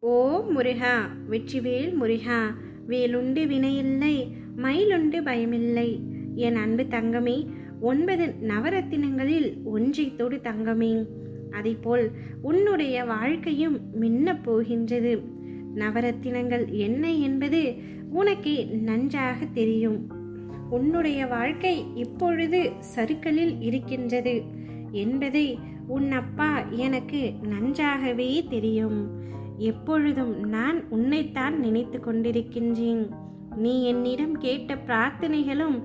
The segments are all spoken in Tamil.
ஓம் முருகா, வெற்றிவேல் முருகா. வேலுண்டு வினையில்லை, மயிலுண்டு பயமில்லை. என் அன்பு தங்கமே, 9 நவரத்தினங்களில் ஒன்றை தொடு தங்கமே. அதைப்போல் உன்னுடைய வாழ்க்கையும் மின்னப் போகின்றது. நவரத்தினங்கள் என்ன என்பது உனக்கு நன்றாக தெரியும். உன்னுடைய வாழ்க்கை இப்பொழுது சறுக்கலில் இருக்கின்றது என்பதை உன் அப்பா எனக்கு நன்றாகவே தெரியும். எப்பொழுதும் நான் உன்னைத்தான் நினைத்து கொண்டிருக்கின்றேன். நீ என்னிடம் கேட்ட பிரார்த்தனைகளும்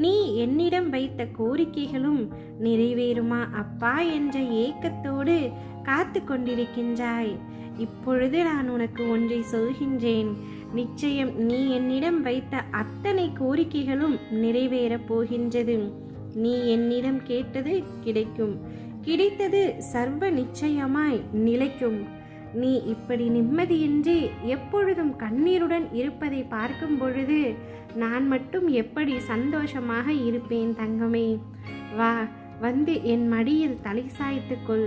நீ என்னிடம் வைத்த கோரிக்கைகளும் நிறைவேறுமா அப்பா என்ற ஏக்கத்தோடு காத்து கொண்டிருக்கின்றாய். இப்பொழுது நான் உனக்கு ஒன்றை சொல்கின்றேன். நிச்சயம் நீ என்னிடம் வைத்த அத்தனை கோரிக்கைகளும் நிறைவேறப் போகின்றது. நீ என்னிடம் கேட்டது கிடைக்கும். கிடைத்தது சர்வ நிச்சயமாய் நிலைக்கும். நீ இப்படி நிம்மதியின்றி எப்பொழுதும் கண்ணீருடன் இருப்பதை பார்க்கும் பொழுது நான் மட்டும் எப்படி சந்தோஷமாக இருப்பேன் தங்கமே. வா, வந்து என் மடியில் தலை சாய்த்துக்கொள்.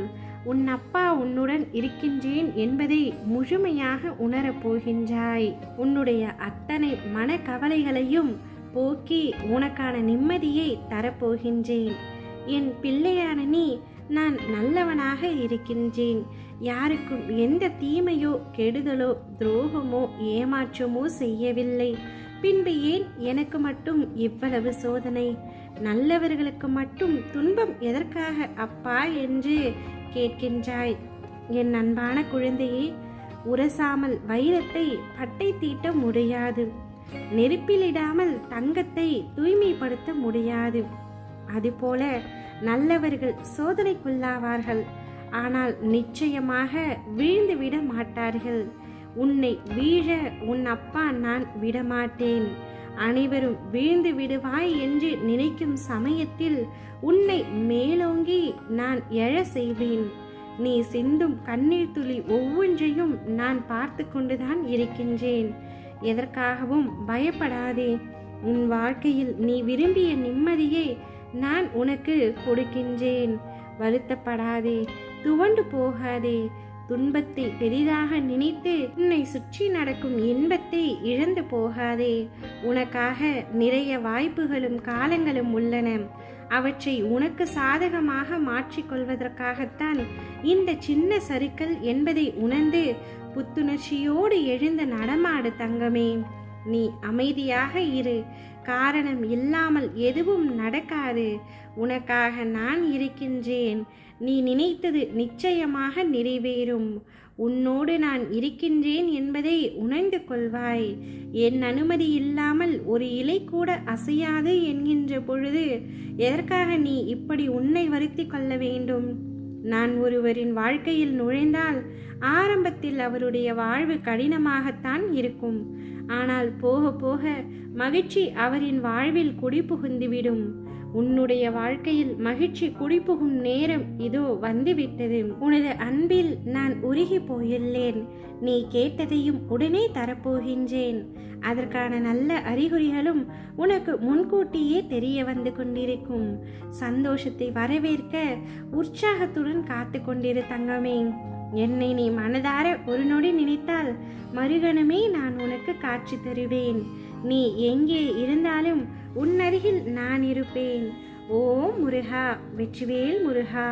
உன் அப்பா உன்னுடன் இருக்கின்றேன் என்பதை முழுமையாக உணரப் போகின்றாய். உன்னுடைய அத்தனை மனக்கவலைகளையும் போக்கி உனக்கான நிம்மதியை தரப்போகின்றேன். என் பிள்ளையான நீ, நான் நல்லவனாக இருக்கின்றேன். யாருக்கும் எந்த தீமையோ கெடுதலோ துரோகமோ ஏமாற்றமோ செய்யவில்லை. பின்பு ஏன் எனக்கு மட்டும் இவ்வளவு சோதனை? நல்லவர்களுக்கு மட்டும் துன்பம் எதற்காக அப்பா என்று கேட்கின்றாய். என் அன்பான குழந்தையே, உரசாமல் வைரத்தை பட்டை தீட்ட முடியாது. நெருப்பிலிடாமல் தங்கத்தை தூய்மைப்படுத்த முடியாது. அதுபோல நல்லவர்கள் சோதனைக்குள்ளாவார்கள், ஆனால் நிச்சயமாக வீழ்ந்துவிட மாட்டார்கள். உன்னை வீழ உன் அப்பா நான் விடமாட்டேன். அனைவரும் வீழ்ந்து விடுவாய் என்று நினைக்கும் சமயத்தில் உன்னை மேலோங்கி நான் எழ செய்வேன். நீ சிந்தும் கண்ணீர் துளி ஒவ்வொன்றையும் நான் பார்த்து கொண்டுதான் இருக்கின்றேன். எதற்காகவும் பயப்படாதே. உன் வாழ்க்கையில் நீ விரும்பிய நிம்மதியை நான் உனக்கு கொடுக்கின்றேன். வருத்தப்படாதே, துவண்டு போகாதே. துன்பத்தை பெரிதாக நினைத்து உன்னை சுற்றி நடக்கும் இன்பத்தை இழந்து போகாதே. உனக்காக நிறைய வாய்ப்புகளும் காலங்களும் உள்ளன. அவற்றை உனக்கு சாதகமாக மாற்றிக்கொள்வதற்காகத்தான் இந்த சின்ன சறுக்கல் என்பதை உணர்ந்து புத்துணர்ச்சியோடு எழுந்து நடமாடு தங்கமே. நீ அமைதியாக இரு. காரணம் இல்லாமல் எதுவும் நடக்காது. உனக்காக நான் இருக்கின்றேன். நீ நினைத்தது நிச்சயமாக நிறைவேறும். உன்னோடு நான் இருக்கின்றேன் என்பதை உணர்ந்து கொள்வாய். என் அனுமதி இல்லாமல் ஒரு இலை கூட அசையாது என்கின்ற பொழுது எதற்காக நீ இப்படி உன்னை வருத்தி கொள்ள வேண்டும்? நான் ஒருவரின் வாழ்க்கையில் நுழைந்தால் ஆரம்பத்தில் அவருடைய வாழ்வு கடினமாகத்தான் இருக்கும். ஆனால் போக போக மகிழ்ச்சி அவரின் வாழ்வில் குடிபுகுந்துவிடும். உன்னுடைய வாழ்க்கையில் மகிழ்ச்சி குடிபுகும் நேரம் இதோ வந்துவிட்டது. உனது அன்பில் நான் உருகி போயுள்ளேன். நீ கேட்டதையும் உடனே தரப்போகின்றேன். அதற்கான நல்ல அறிகுறிகளும் உனக்கு முன்கூட்டியே தெரிய வந்து கொண்டிருக்கும். சந்தோஷத்தை வரவேற்க உற்சாகத்துடன் காத்து கொண்டிரு தங்கமே. என்னை நீ மனதார ஒரு நொடி நினைத்தால் மறுகணமே நான் உனக்கு காட்சி தருவேன். நீ எங்கே இருந்தாலும் உன் அருகில் நான் இருப்பேன். ஓம் முருகா, வெற்றிவேல் முருகா.